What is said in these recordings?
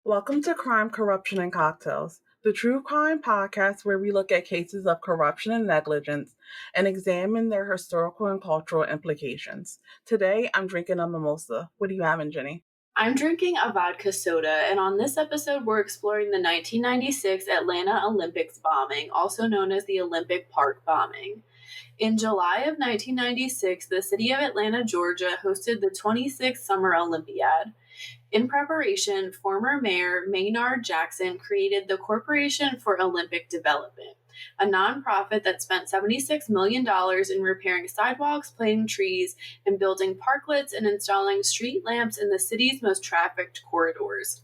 Welcome to Crime, Corruption, and Cocktails, the true crime podcast where we look at cases of corruption and negligence and examine their historical and cultural implications. Today, I'm drinking a mimosa. What are you having, Jenny? I'm drinking a vodka soda, and on this episode, we're exploring the 1996 Atlanta Olympics bombing, also known as the Olympic Park bombing. In July of 1996, the city of Atlanta, Georgia, hosted the 26th Summer Olympiad. In preparation, former Mayor Maynard Jackson created the Corporation for Olympic Development, a nonprofit that spent $76 million in repairing sidewalks, planting trees, and building parklets and installing street lamps in the city's most trafficked corridors.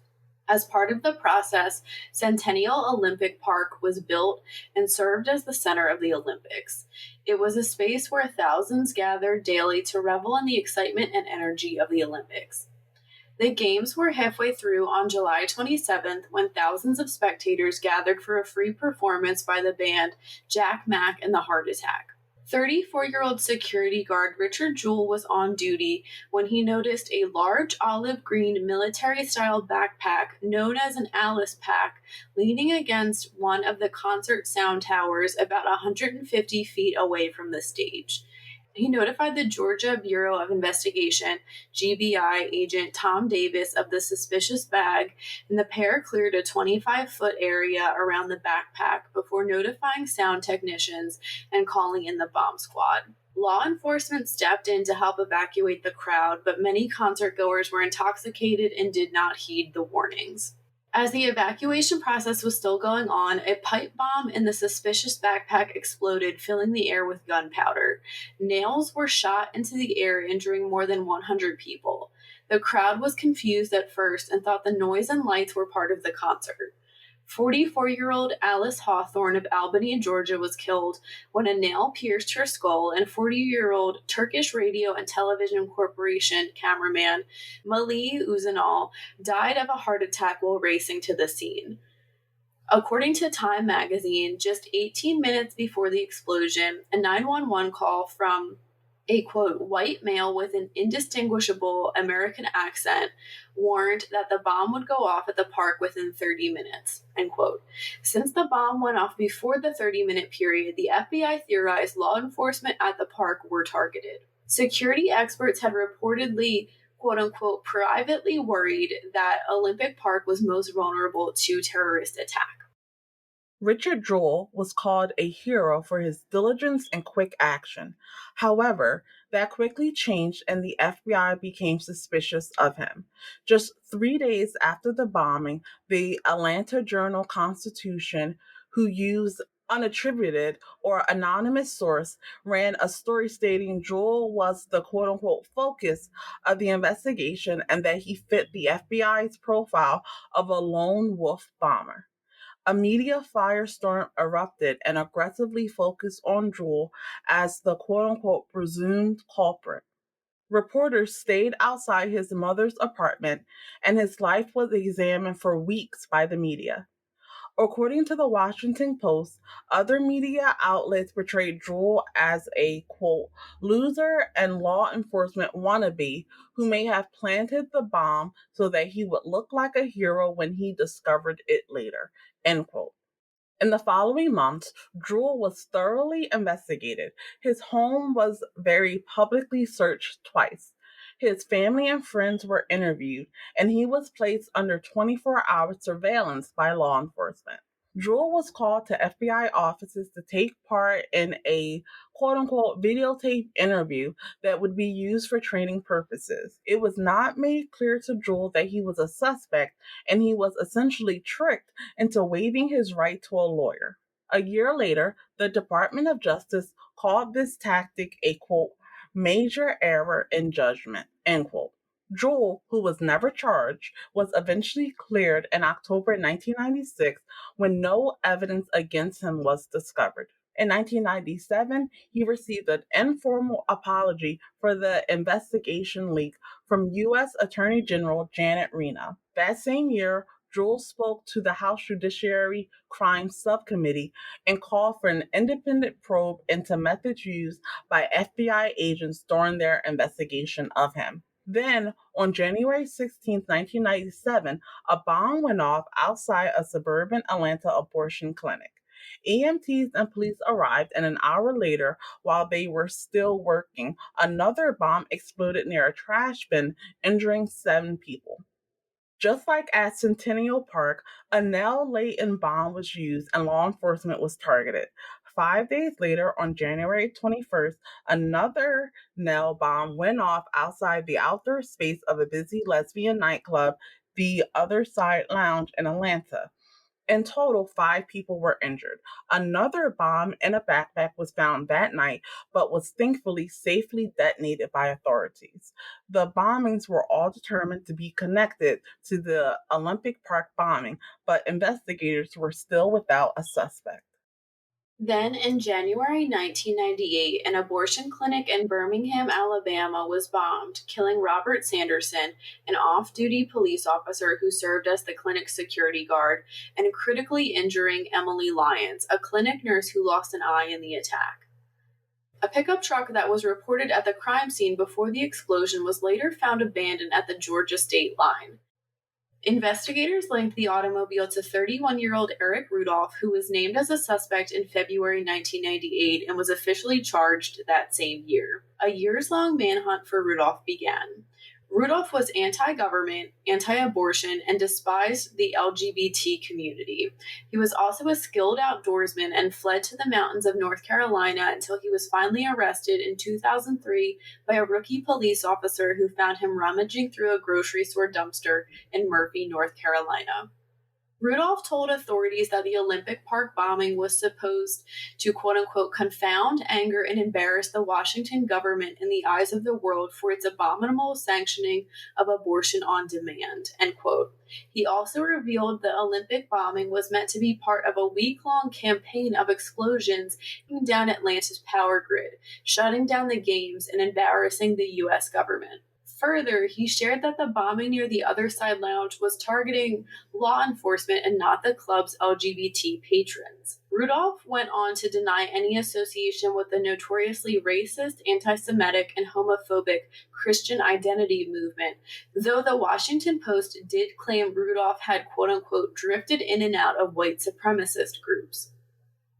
As part of the process, Centennial Olympic Park was built and served as the center of the Olympics. It was a space where thousands gathered daily to revel in the excitement and energy of the Olympics. The games were halfway through on July 27th when thousands of spectators gathered for a free performance by the band Jack Mack and the Heart Attack. 34-year-old security guard Richard Jewell was on duty when he noticed a large olive green military-style backpack known as an Alice pack leaning against one of the concert sound towers about 150 feet away from the stage. He notified the Georgia Bureau of Investigation, GBI agent Tom Davis, of the suspicious bag, and the pair cleared a 25-foot area around the backpack before notifying sound technicians and calling in the bomb squad. Law enforcement stepped in to help evacuate the crowd, but many concertgoers were intoxicated and did not heed the warnings. As the evacuation process was still going on, a pipe bomb in the suspicious backpack exploded, filling the air with gunpowder. Nails were shot into the air, injuring more than 100 people. The crowd was confused at first and thought the noise and lights were part of the concert. 44-year-old Alice Hawthorne of Albany, Georgia, was killed when a nail pierced her skull, and 40-year-old Turkish Radio and Television Corporation cameraman Mali Uzunal died of a heart attack while racing to the scene. According to Time magazine, just 18 minutes before the explosion, a 911 call from a, quote, white male with an indistinguishable American accent warned that the bomb would go off at the park within 30 minutes, end quote. Since the bomb went off before the 30-minute period, the FBI theorized law enforcement at the park were targeted. Security experts had reportedly, quote unquote, privately worried that Olympic Park was most vulnerable to terrorist attack. Richard Jewell was called a hero for his diligence and quick action. However, that quickly changed and the FBI became suspicious of him. Just 3 days after the bombing, the Atlanta Journal-Constitution, who used unattributed or anonymous source, ran a story stating Jewell was the quote-unquote focus of the investigation and that he fit the FBI's profile of a lone wolf bomber. A media firestorm erupted and aggressively focused on Jewell as the quote-unquote presumed culprit. Reporters stayed outside his mother's apartment, and his life was examined for weeks by the media. According to the Washington Post, other media outlets portrayed Jewell as a, quote, loser and law enforcement wannabe who may have planted the bomb so that he would look like a hero when he discovered it later, end quote. In the following months, Jewell was thoroughly investigated. His home was very publicly searched twice. His family and friends were interviewed, and he was placed under 24-hour surveillance by law enforcement. Jewell was called to FBI offices to take part in a quote-unquote videotape interview that would be used for training purposes. It was not made clear to Jewell that he was a suspect, and he was essentially tricked into waiving his right to a lawyer. A year later, the Department of Justice called this tactic a, quote, major error in judgment, end quote. Jewell, who was never charged, was eventually cleared in October 1996 when no evidence against him was discovered. In 1997, he received an informal apology for the investigation leak from U.S. Attorney General Janet Reno. That same year, Jewell spoke to the House Judiciary Crime Subcommittee and called for an independent probe into methods used by FBI agents during their investigation of him. Then, on January 16, 1997, a bomb went off outside a suburban Atlanta abortion clinic. EMTs and police arrived, and an hour later, while they were still working, another bomb exploded near a trash bin, injuring 7 people. Just like at Centennial Park, a nail laden bomb was used and law enforcement was targeted. 5 days later, on January 21st, another nail bomb went off outside the outdoor space of a busy lesbian nightclub, the Other Side Lounge in Atlanta. In total, 5 people were injured. Another bomb in a backpack was found that night, but was thankfully safely detonated by authorities. The bombings were all determined to be connected to the Olympic Park bombing, but investigators were still without a suspect. Then, in January 1998, an abortion clinic in Birmingham, Alabama was bombed, killing Robert Sanderson, an off duty police officer who served as the clinic's security guard, and critically injuring Emily Lyons, a clinic nurse who lost an eye in the attack. A pickup truck that was reported at the crime scene before the explosion was later found abandoned at the Georgia state line. Investigators linked the automobile to 31-year-old Eric Rudolph, who was named as a suspect in February 1998 and was officially charged that same year. A years-long manhunt for Rudolph began. Rudolph was anti-government, anti-abortion, and despised the LGBT community. He was also a skilled outdoorsman and fled to the mountains of North Carolina until he was finally arrested in 2003 by a rookie police officer who found him rummaging through a grocery store dumpster in Murphy, North Carolina. Rudolph told authorities that the Olympic Park bombing was supposed to, quote-unquote, confound, anger, and embarrass the Washington government in the eyes of the world for its abominable sanctioning of abortion on demand, end quote. He also revealed the Olympic bombing was meant to be part of a week-long campaign of explosions down Atlanta's power grid, shutting down the games and embarrassing the U.S. government. Further, he shared that the bombing near the Other Side Lounge was targeting law enforcement and not the club's LGBT patrons. Rudolph went on to deny any association with the notoriously racist, anti-Semitic, and homophobic Christian identity movement, though the Washington Post did claim Rudolph had, quote-unquote, drifted in and out of white supremacist groups.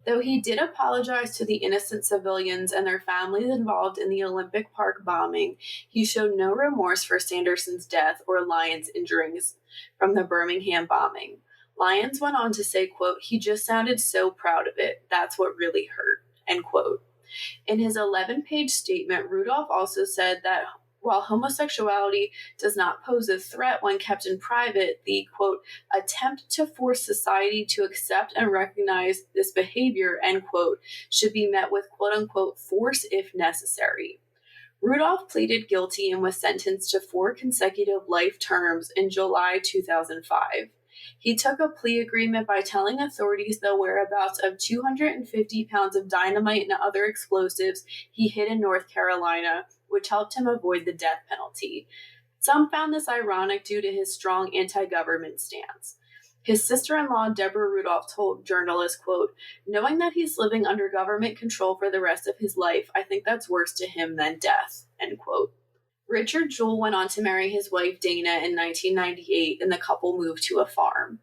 Though he did apologize to the innocent civilians and their families involved in the Olympic Park bombing, he showed no remorse for Sanderson's death or Lyons' injuries from the Birmingham bombing. Lyons went on to say, quote, "He just sounded so proud of it. That's what really hurt," end quote. In his 11-page statement, Rudolph also said that while homosexuality does not pose a threat when kept in private, the, quote, attempt to force society to accept and recognize this behavior, end quote, should be met with, quote unquote, force if necessary. Rudolph pleaded guilty and was sentenced to 4 consecutive life terms in July 2005. He took a plea agreement by telling authorities the whereabouts of 250 pounds of dynamite and other explosives he hid in North Carolina, which helped him avoid the death penalty. Some found this ironic due to his strong anti-government stance. His sister-in-law, Deborah Rudolph, told journalists, quote, "Knowing that he's living under government control for the rest of his life, I think that's worse to him than death," end quote. Richard Jewell went on to marry his wife Dana in 1998, and the couple moved to a farm.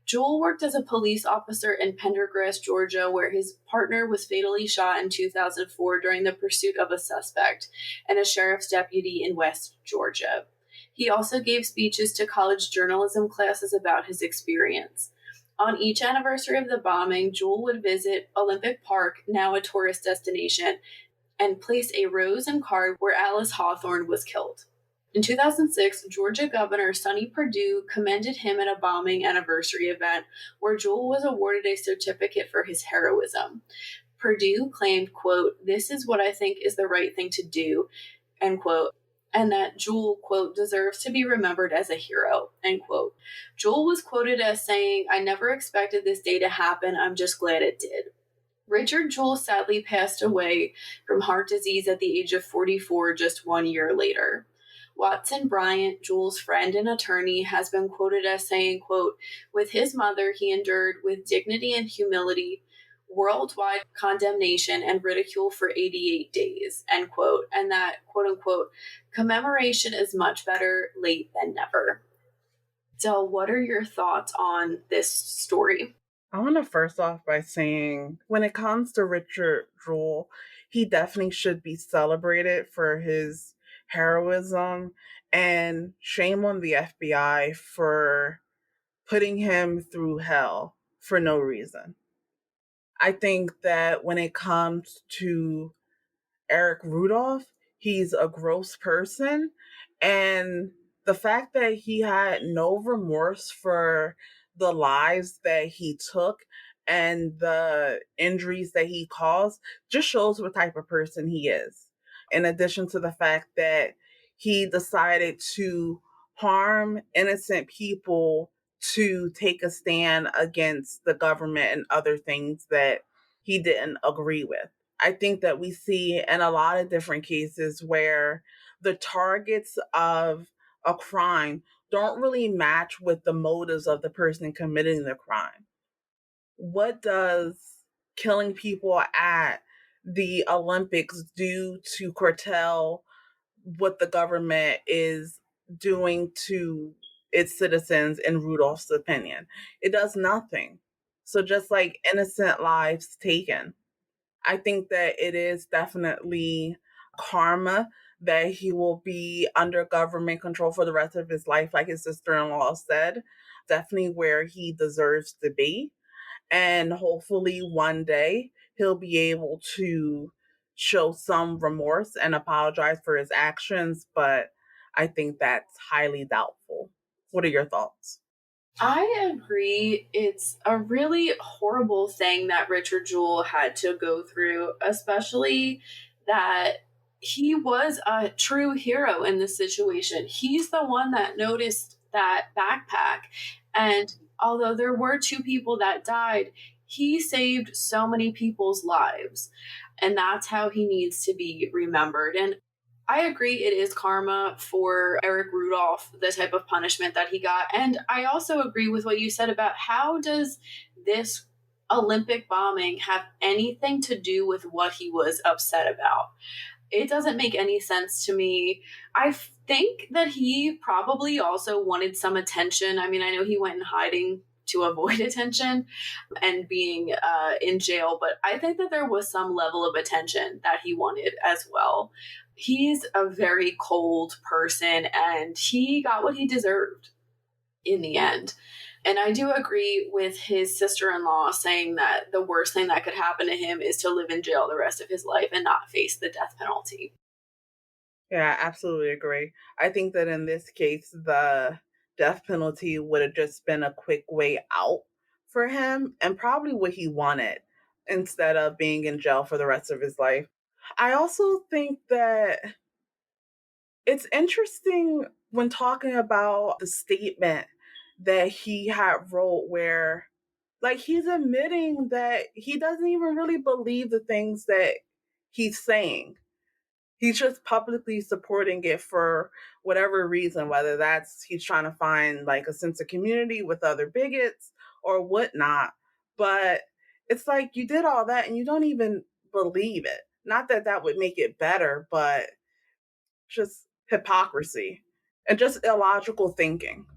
Jewell worked as a police officer in Pendergrass, Georgia, where his partner was fatally shot in 2004 during the pursuit of a suspect, and a sheriff's deputy in West Georgia. He also gave speeches to college journalism classes about his experience. On each anniversary of the bombing, Jewell would visit Olympic Park, now a tourist destination, and place a rose and card where Alice Hawthorne was killed. In 2006, Georgia Governor Sonny Perdue commended him at a bombing anniversary event where Jewell was awarded a certificate for his heroism. Perdue claimed, quote, "This is what I think is the right thing to do," end quote, and that Jewell, quote, "deserves to be remembered as a hero," end quote. Jewell was quoted as saying, "I never expected this day to happen. I'm just glad it did." Richard Jewell sadly passed away from heart disease at the age of 44 just 1 year later. Watson Bryant, Jewell's friend and attorney, has been quoted as saying, quote, with his mother, he endured with dignity and humility worldwide condemnation and ridicule for 88 days, end quote. And that, quote unquote, commemoration is much better late than never. Del, what are your thoughts on this story? I want to first off by saying when it comes to Richard Jewell, he definitely should be celebrated for his heroism, and shame on the FBI for putting him through hell for no reason. I think that when it comes to Eric Rudolph, he's a gross person. And the fact that he had no remorse for the lives that he took and the injuries that he caused just shows what type of person he is. In addition to the fact that he decided to harm innocent people to take a stand against the government and other things that he didn't agree with. I think that we see in a lot of different cases where the targets of a crime don't really match with the motives of the person committing the crime. What does killing people at the Olympics do to curtail what the government is doing to its citizens, in Rudolph's opinion? It does nothing. So, just like innocent lives taken, I think that it is definitely karma that he will be under government control for the rest of his life, like his sister in law said. Definitely where he deserves to be. And hopefully one day he'll be able to show some remorse and apologize for his actions. But I think that's highly doubtful. What are your thoughts? I agree. It's a really horrible thing that Richard Jewell had to go through, especially that he was a true hero in this situation. He's the one that noticed that backpack. And although there were two people that died, he saved so many people's lives. And that's how he needs to be remembered. And I agree it is karma for Eric Rudolph, the type of punishment that he got. And I also agree with what you said about how does this Olympic bombing have anything to do with what he was upset about? It doesn't make any sense to me. I think that he probably also wanted some attention. I mean, I know he went in hiding to avoid attention and being in jail, but I think that there was some level of attention that he wanted as well. He's a very cold person and he got what he deserved in the end. And I do agree with his sister in law saying that the worst thing that could happen to him is to live in jail the rest of his life and not face the death penalty. Yeah, I absolutely agree. I think that in this case, the death penalty would have just been a quick way out for him and probably what he wanted instead of being in jail for the rest of his life. I also think that it's interesting when talking about the statement that he had wrote where like he's admitting that he doesn't even really believe the things that he's saying. He's just publicly supporting it for whatever reason, whether that's he's trying to find like a sense of community with other bigots or whatnot. But it's like you did all that and you don't even believe it. Not that that would make it better, but just hypocrisy and just illogical thinking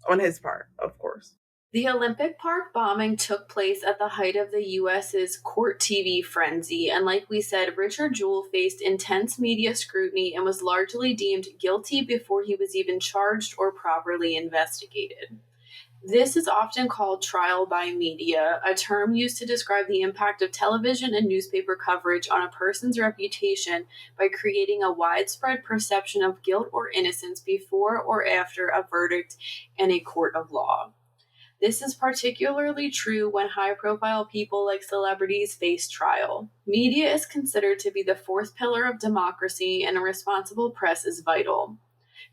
on his part, of course. The Olympic Park bombing took place at the height of the US's court TV frenzy, and like we said, Richard Jewell faced intense media scrutiny and was largely deemed guilty before he was even charged or properly investigated. This is often called trial by media, a term used to describe the impact of television and newspaper coverage on a person's reputation by creating a widespread perception of guilt or innocence before or after a verdict in a court of law. This is particularly true when high-profile people like celebrities face trial. Media is considered to be the fourth pillar of democracy, and a responsible press is vital.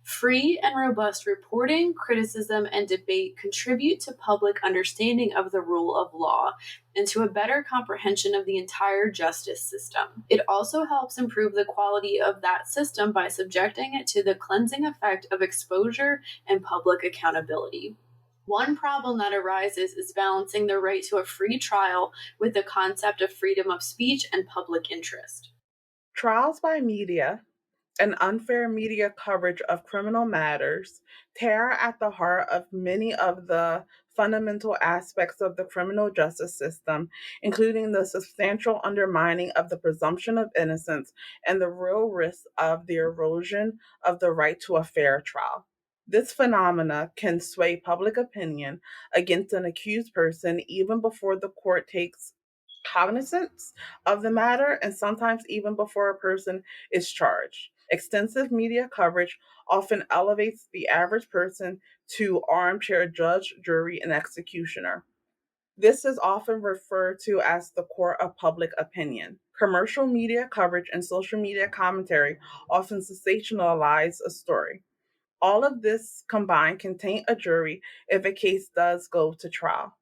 Free and robust reporting, criticism, and debate contribute to public understanding of the rule of law and to a better comprehension of the entire justice system. It also helps improve the quality of that system by subjecting it to the cleansing effect of exposure and public accountability. One problem that arises is balancing the right to a free trial with the concept of freedom of speech and public interest. Trials by media and unfair media coverage of criminal matters tear at the heart of many of the fundamental aspects of the criminal justice system, including the substantial undermining of the presumption of innocence and the real risk of the erosion of the right to a fair trial. This phenomena can sway public opinion against an accused person even before the court takes cognizance of the matter and sometimes even before a person is charged. Extensive media coverage often elevates the average person to armchair judge, jury, and executioner. This is often referred to as the court of public opinion. Commercial media coverage and social media commentary often sensationalize a story. All of this combined can taint a jury if a case does go to trial.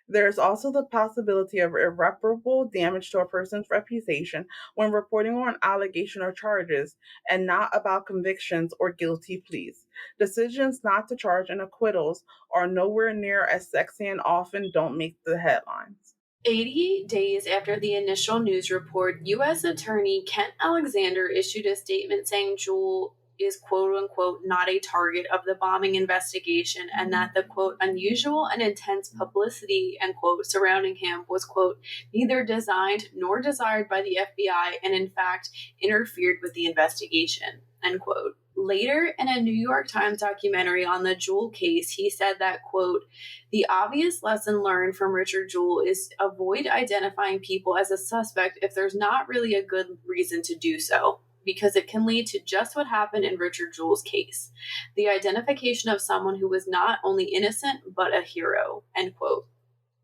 There is also the possibility of irreparable damage to a person's reputation when reporting on allegation or charges and not about convictions or guilty pleas. Decisions not to charge and acquittals are nowhere near as sexy and often don't make the headlines. 88 days after the initial news report, U.S. Attorney Kent Alexander issued a statement saying Jewell is quote unquote not a target of the bombing investigation and that the quote unusual and intense publicity end quote surrounding him was quote neither designed nor desired by the FBI and in fact interfered with the investigation end quote. Later, in a New York Times documentary on the Jewell case, he said that, quote, the obvious lesson learned from Richard Jewell is avoid identifying people as a suspect if there's not really a good reason to do so, because it can lead to just what happened in Richard Jewell's case, the identification of someone who was not only innocent, but a hero, end quote.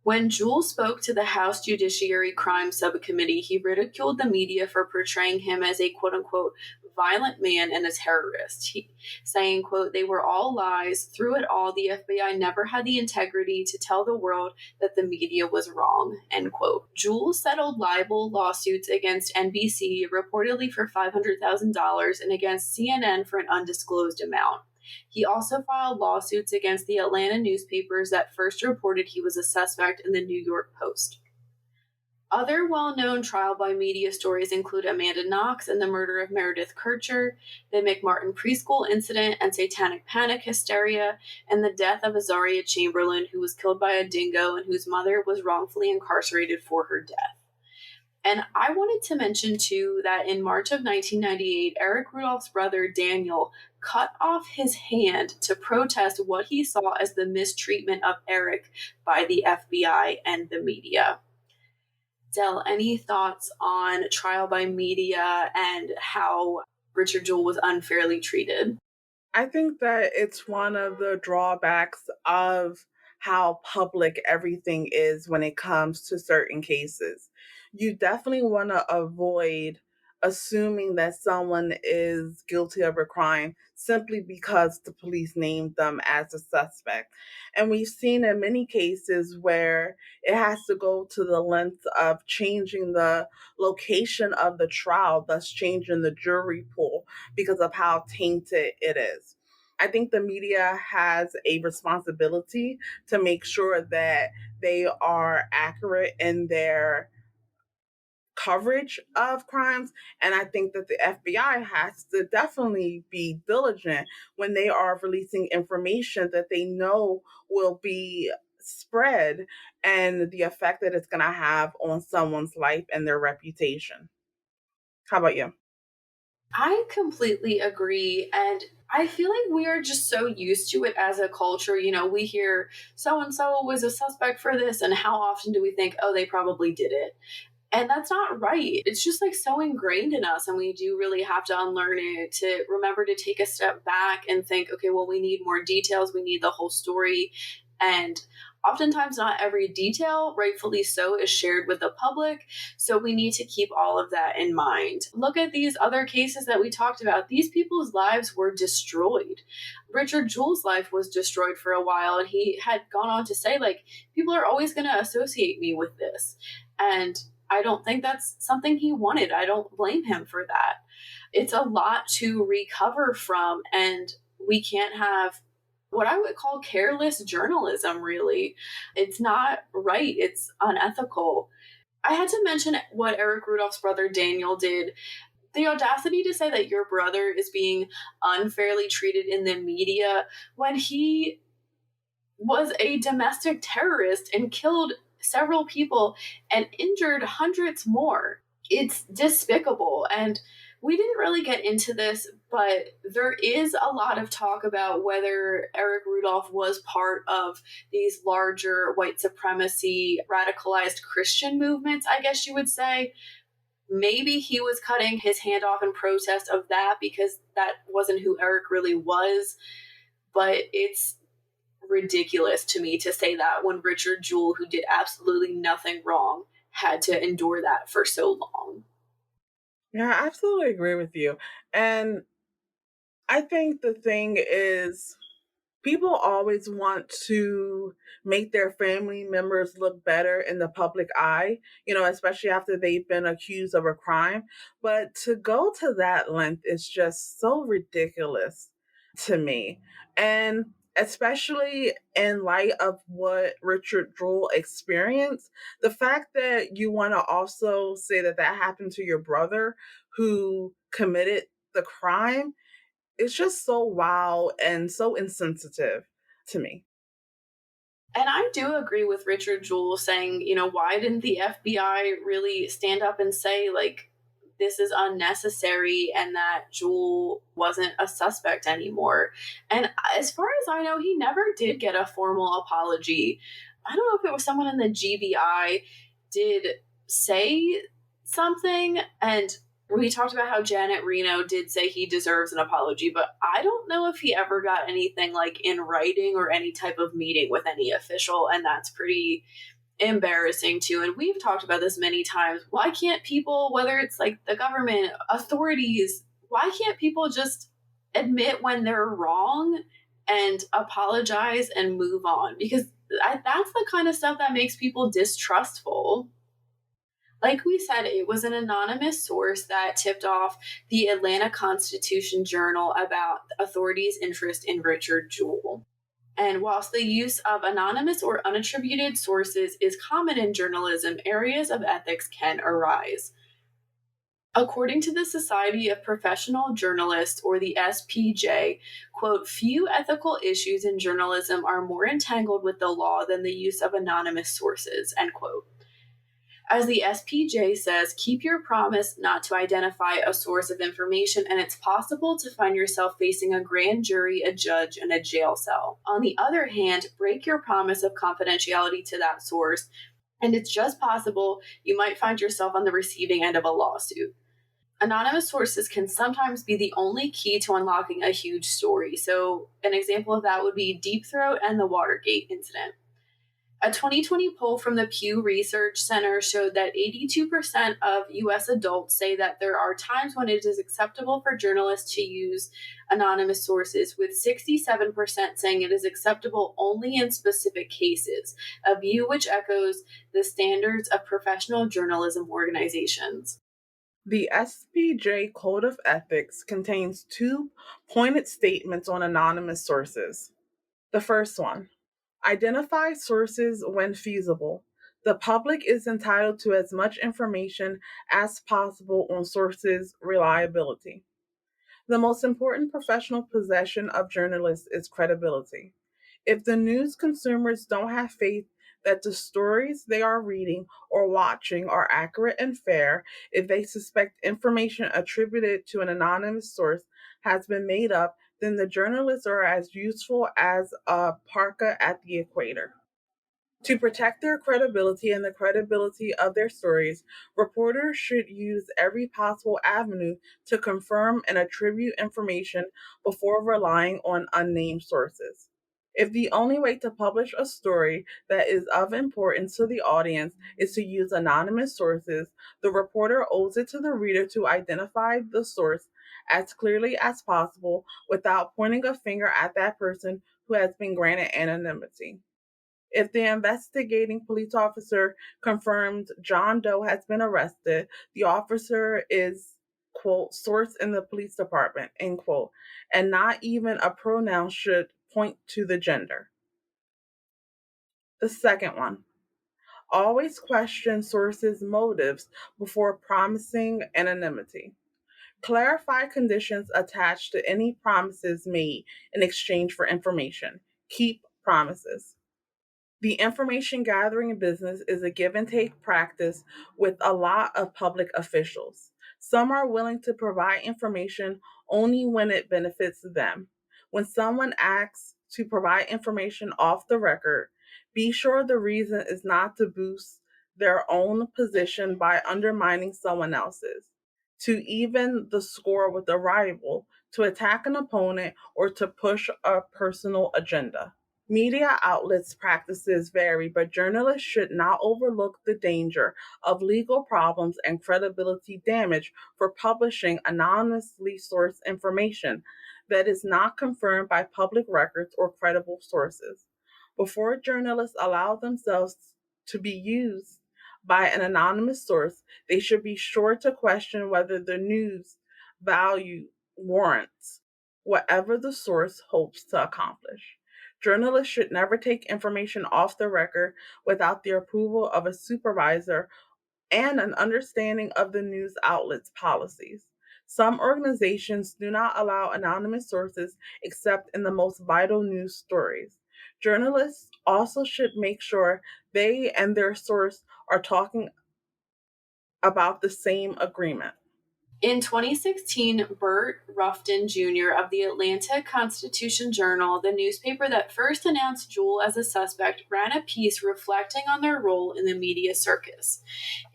When Jewell spoke to the House Judiciary Crime Subcommittee, he ridiculed the media for portraying him as a quote-unquote violent man and a terrorist, saying, quote, they were all lies. Through it all, the FBI never had the integrity to tell the world that the media was wrong, end quote. Jewell settled libel lawsuits against NBC, reportedly for $500,000, and against CNN for an undisclosed amount. He also filed lawsuits against the Atlanta newspapers that first reported he was a suspect in the New York Post. Other well-known trial by media stories include Amanda Knox and the murder of Meredith Kercher, the McMartin preschool incident and satanic panic hysteria, and the death of Azaria Chamberlain, who was killed by a dingo and whose mother was wrongfully incarcerated for her death. And I wanted to mention, too, that in March of 1998, Eric Rudolph's brother, Daniel, cut off his hand to protest what he saw as the mistreatment of Eric by the FBI and the media. Del, any thoughts on trial by media and how Richard Jewell was unfairly treated? I think that it's one of the drawbacks of how public everything is when it comes to certain cases. You definitely want to avoid assuming that someone is guilty of a crime simply because the police named them as a suspect. And we've seen in many cases where it has to go to the length of changing the location of the trial, thus changing the jury pool because of how tainted it is. I think the media has a responsibility to make sure that they are accurate in their coverage of crimes. And I think that the FBI has to definitely be diligent when they are releasing information that they know will be spread and the effect that it's going to have on someone's life and their reputation. How about you? I completely agree. And I feel like we are just so used to it as a culture. You know, we hear so and so was a suspect for this, and how often do we think, oh, they probably did it? And that's not right. It's just like so ingrained in us. And we do really have to unlearn it to remember to take a step back and think, okay, well, we need more details. We need the whole story. And oftentimes, not every detail, rightfully so, is shared with the public. So we need to keep all of that in mind. Look at these other cases that we talked about. These people's lives were destroyed. Richard Jewell's life was destroyed for a while, and he had gone on to say, like, people are always going to associate me with this. And I don't think that's something he wanted. I don't blame him for that. It's a lot to recover from, and we can't have what I would call careless journalism, really. It's not right, it's unethical. I had to mention what Eric Rudolph's brother Daniel did. The audacity to say that your brother is being unfairly treated in the media when he was a domestic terrorist and killed several people and injured hundreds more. It's despicable. And we didn't really get into this, but there is a lot of talk about whether Eric Rudolph was part of these larger white supremacy, radicalized Christian movements, I guess you would say. Maybe he was cutting his hand off in protest of that because that wasn't who Eric really was. But it's ridiculous to me to say that when Richard Jewell, who did absolutely nothing wrong, had to endure that for so long. Yeah, I absolutely agree with you. And I think the thing is, people always want to make their family members look better in the public eye, especially after they've been accused of a crime. But to go to that length is just so ridiculous to me. And especially in light of what Richard Jewell experienced, the fact that you want to also say that that happened to your brother who committed the crime, it's just so wild and so insensitive to me. And I do agree with Richard Jewell saying, why didn't the FBI really stand up and say, like, this is unnecessary and that Jewell wasn't a suspect anymore? And as far as I know, he never did get a formal apology. I don't know if it was someone in the GBI did say something, and we talked about how Janet Reno did say he deserves an apology, but I don't know if he ever got anything like in writing or any type of meeting with any official, and that's pretty embarrassing too. And we've talked about this many times. Why can't people, whether it's like the government, authorities, why can't people just admit when they're wrong and apologize and move on? Because that's the kind of stuff that makes people distrustful. Like we said, it was an anonymous source that tipped off the Atlanta Constitution Journal about authorities' interest in Richard Jewell. And whilst the use of anonymous or unattributed sources is common in journalism, areas of ethics can arise. According to the Society of Professional Journalists, or the SPJ, quote, few ethical issues in journalism are more entangled with the law than the use of anonymous sources, end quote. As the SPJ says, keep your promise not to identify a source of information, and it's possible to find yourself facing a grand jury, a judge, and a jail cell. On the other hand, break your promise of confidentiality to that source, and it's just possible you might find yourself on the receiving end of a lawsuit. Anonymous sources can sometimes be the only key to unlocking a huge story. So, an example of that would be Deep Throat and the Watergate incident. A 2020 poll from the Pew Research Center showed that 82% of U.S. adults say that there are times when it is acceptable for journalists to use anonymous sources, with 67% saying it is acceptable only in specific cases, a view which echoes the standards of professional journalism organizations. The SPJ Code of Ethics contains two pointed statements on anonymous sources. The first one: identify sources when feasible. The public is entitled to as much information as possible on sources' reliability. The most important professional possession of journalists is credibility. If the news consumers don't have faith that the stories they are reading or watching are accurate and fair, if they suspect information attributed to an anonymous source has been made up, then the journalists are as useful as a parka at the equator. To protect their credibility and the credibility of their stories, reporters should use every possible avenue to confirm and attribute information before relying on unnamed sources. If the only way to publish a story that is of importance to the audience is to use anonymous sources, the reporter owes it to the reader to identify the source as clearly as possible without pointing a finger at that person who has been granted anonymity. If the investigating police officer confirms John Doe has been arrested, the officer is, quote, source in the police department, end quote, and not even a pronoun should point to the gender. The second one, always question sources' motives before promising anonymity. Clarify conditions attached to any promises made in exchange for information. Keep promises. The information gathering business is a give and take practice with a lot of public officials. Some are willing to provide information only when it benefits them. When someone asks to provide information off the record, be sure the reason is not to boost their own position by undermining someone else's, to even the score with a rival, to attack an opponent, or to push a personal agenda. Media outlets' practices vary, but journalists should not overlook the danger of legal problems and credibility damage for publishing anonymously sourced information that is not confirmed by public records or credible sources. Before journalists allow themselves to be used by an anonymous source, they should be sure to question whether the news value warrants whatever the source hopes to accomplish. Journalists should never take information off the record without the approval of a supervisor and an understanding of the news outlet's policies. Some organizations do not allow anonymous sources except in the most vital news stories. Journalists also should make sure they and their source are talking about the same agreement. In 2016, Burt Ruffton Jr. of the Atlanta Constitution Journal, the newspaper that first announced Jewell as a suspect, ran a piece reflecting on their role in the media circus.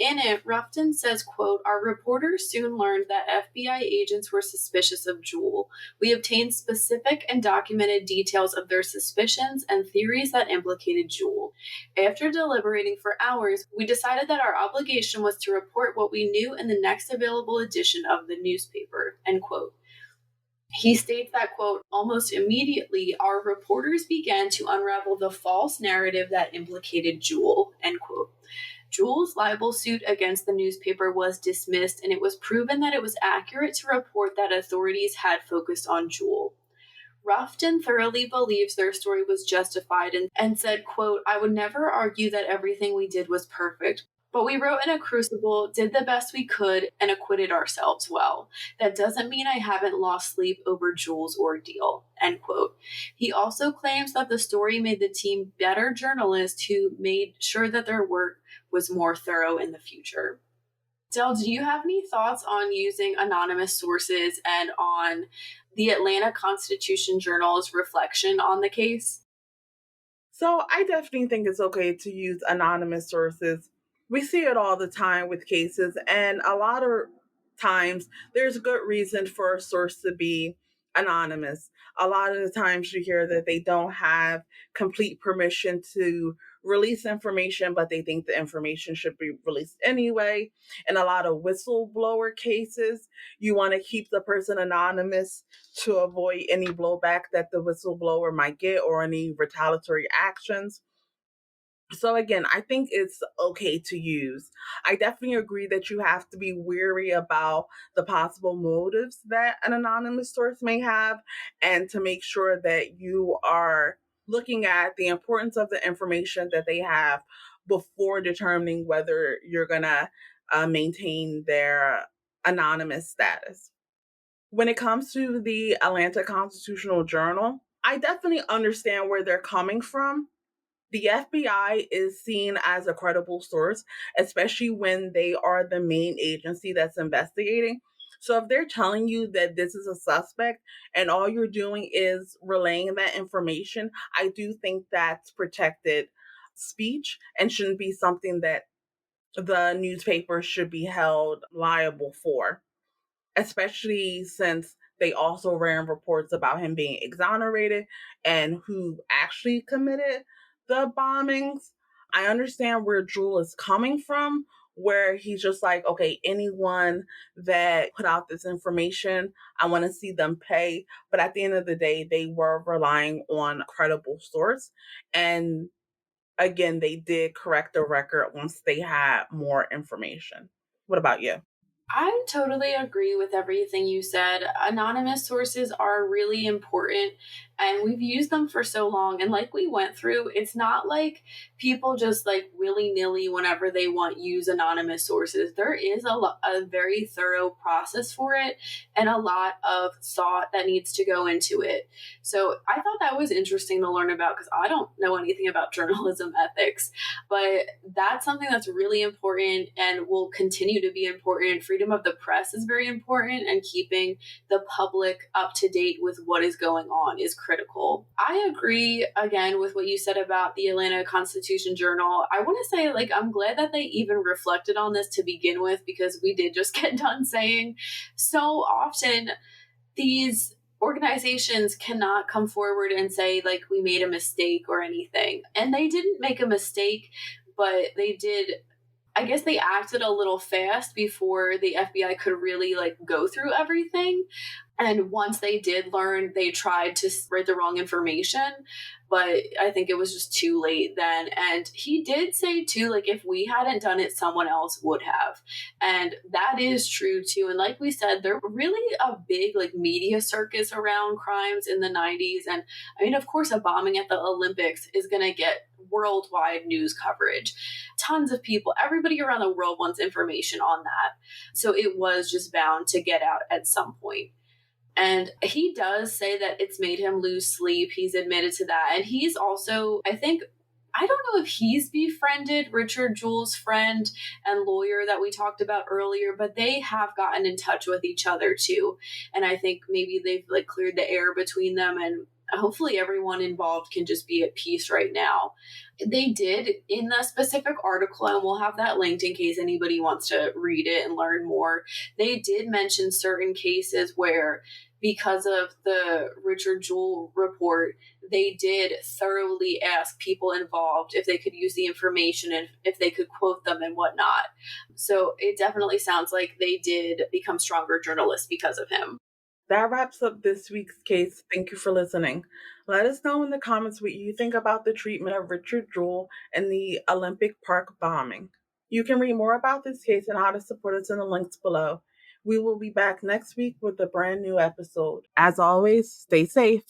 In it, Ruffton says, quote, "Our reporters soon learned that FBI agents were suspicious of Jewell. We obtained specific and documented details of their suspicions and theories that implicated Jewell. After deliberating for hours, we decided that our obligation was to report what we knew in the next available edition of the newspaper," end quote. He states that, quote, "Almost immediately, our reporters began to unravel the false narrative that implicated Jewell," end quote. Jewell's libel suit against the newspaper was dismissed, and it was proven that it was accurate to report that authorities had focused on Jewell. Ruffton thoroughly believes their story was justified and said, quote, "I would never argue that everything we did was perfect, but we wrote in a crucible, did the best we could, and acquitted ourselves well. That doesn't mean I haven't lost sleep over Jewell's ordeal," end quote. He also claims that the story made the team better journalists who made sure that their work was more thorough in the future. Del, do you have any thoughts on using anonymous sources and on the Atlanta Constitution Journal's reflection on the case? So I definitely think it's okay to use anonymous sources. We see it all the time with cases, and a lot of times there's good reason for a source to be anonymous. A lot of the times you hear that they don't have complete permission to release information, but they think the information should be released anyway. In a lot of whistleblower cases, you want to keep the person anonymous to avoid any blowback that the whistleblower might get or any retaliatory actions. So again, I think it's okay to use. I definitely agree that you have to be wary about the possible motives that an anonymous source may have and to make sure that you are looking at the importance of the information that they have before determining whether you're going to maintain their anonymous status. When it comes to the Atlanta Constitutional Journal, I definitely understand where they're coming from. The FBI is seen as a credible source, especially when they are the main agency that's investigating. So if they're telling you that this is a suspect and all you're doing is relaying that information, I do think that's protected speech and shouldn't be something that the newspaper should be held liable for, especially since they also ran reports about him being exonerated and who actually committed the bombings. I understand where Jewell is coming from, where he's just like, okay, anyone that put out this information, I want to see them pay. But at the end of the day, they were relying on a credible source. And again, they did correct the record once they had more information. What about you? I totally agree with everything you said. Anonymous sources are really important and we've used them for so long. And like we went through, it's not like people just like willy nilly whenever they want use anonymous sources. There is a very thorough process for it and a lot of thought that needs to go into it. So I thought that was interesting to learn about because I don't know anything about journalism ethics, but that's something that's really important and will continue to be important. Freedom of the press is very important, and keeping the public up to date with what is going on is critical. I agree again with what you said about the Atlanta Constitution Journal. I want to say, like, I'm glad that they even reflected on this to begin with, because we did just get done saying so often these organizations cannot come forward and say like we made a mistake or anything, and they didn't make a mistake, but they did, I guess they acted a little fast before the FBI could really like go through everything. And once they did learn, they tried to spread the wrong information, but I think it was just too late then. And he did say too, like if we hadn't done it, someone else would have. And that is true too. And like we said, there were really a big like media circus around crimes in the 90s. And I mean, of course, a bombing at the Olympics is going to get worldwide news coverage. Tons of people, everybody around the world wants information on that. So it was just bound to get out at some point. And he does say that it's made him lose sleep. He's admitted to that. And he's also, I think, I don't know if he's befriended Richard Jewell's friend and lawyer that we talked about earlier, but they have gotten in touch with each other too. And I think maybe they've like cleared the air between them, and hopefully everyone involved can just be at peace right now. They did in the specific article, and we'll have that linked in case anybody wants to read it and learn more. They did mention certain cases where, because of the Richard Jewell report, they did thoroughly ask people involved if they could use the information and if they could quote them and whatnot. So it definitely sounds like they did become stronger journalists because of him. That wraps up this week's case. Thank you for listening. Let us know in the comments what you think about the treatment of Richard Jewell and the Olympic Park bombing. You can read more about this case and how to support us in the links below. We will be back next week with a brand new episode. As always, stay safe.